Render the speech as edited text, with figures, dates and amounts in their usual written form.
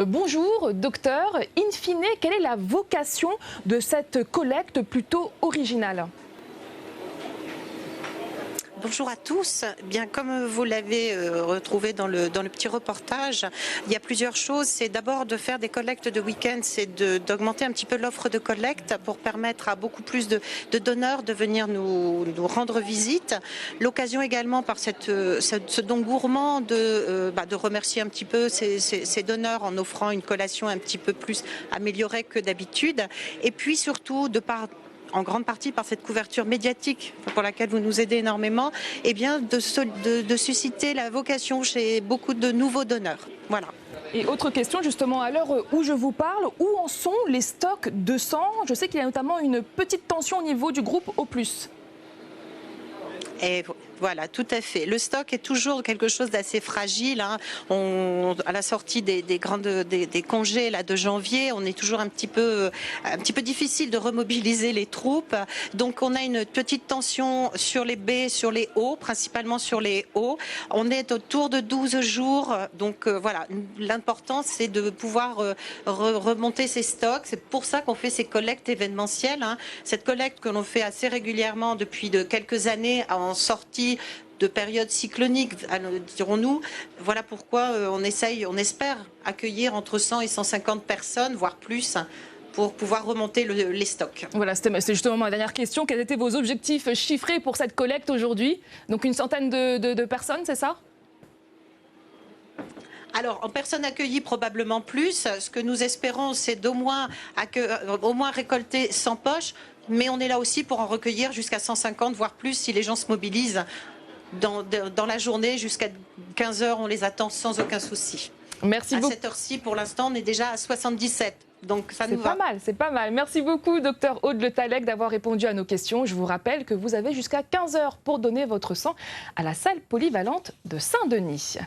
Bonjour, docteur. In fine, quelle est la vocation de cette collecte plutôt originale ? Bonjour à tous. Bien, comme vous l'avez retrouvé dans le petit reportage, il y a plusieurs choses. C'est d'abord de faire des collectes de week-end, c'est d'augmenter un petit peu l'offre de collecte pour permettre à beaucoup plus de donneurs de venir nous rendre visite. L'occasion également par ce don gourmand de remercier un petit peu ces donneurs en offrant une collation un petit peu plus améliorée que d'habitude. Et puis surtout en grande partie par cette couverture médiatique pour laquelle vous nous aidez énormément, eh bien de susciter la vocation chez beaucoup de nouveaux donneurs. Voilà. Et autre question, justement, à l'heure où je vous parle, où en sont les stocks de sang ? Je sais qu'il y a notamment une petite tension au niveau du groupe O+. Et voilà, tout à fait. Le stock est toujours quelque chose d'assez fragile. À la sortie des congés là, de janvier, on est toujours un petit peu difficile de remobiliser les troupes. Donc on a une petite tension sur les B, sur les hauts, principalement sur les hauts. On est autour de 12 jours. Donc voilà, l'important c'est de pouvoir remonter ces stocks. C'est pour ça qu'on fait ces collectes événementielles. Cette collecte que l'on fait assez régulièrement depuis quelques années en sortie de période cyclonique, dirons-nous. Voilà pourquoi on espère accueillir entre 100 et 150 personnes, voire plus, pour pouvoir remonter les stocks. Voilà, c'est justement ma dernière question. Quels étaient vos objectifs chiffrés pour cette collecte aujourd'hui ? Donc une centaine de personnes, c'est ça ? Alors, en personnes accueillies, probablement plus. Ce que nous espérons, c'est d'au moins récolter 100 poches, mais on est là aussi pour en recueillir jusqu'à 150, voire plus, si les gens se mobilisent dans la journée. Jusqu'à 15 h, on les attend sans aucun souci. Merci beaucoup. À cette heure-ci, pour l'instant, on est déjà à 77. Donc ça nous va. C'est pas mal. Merci beaucoup, docteur Aude Le Tallec, d'avoir répondu à nos questions. Je vous rappelle que vous avez jusqu'à 15 h pour donner votre sang à la salle polyvalente de Saint-Denis.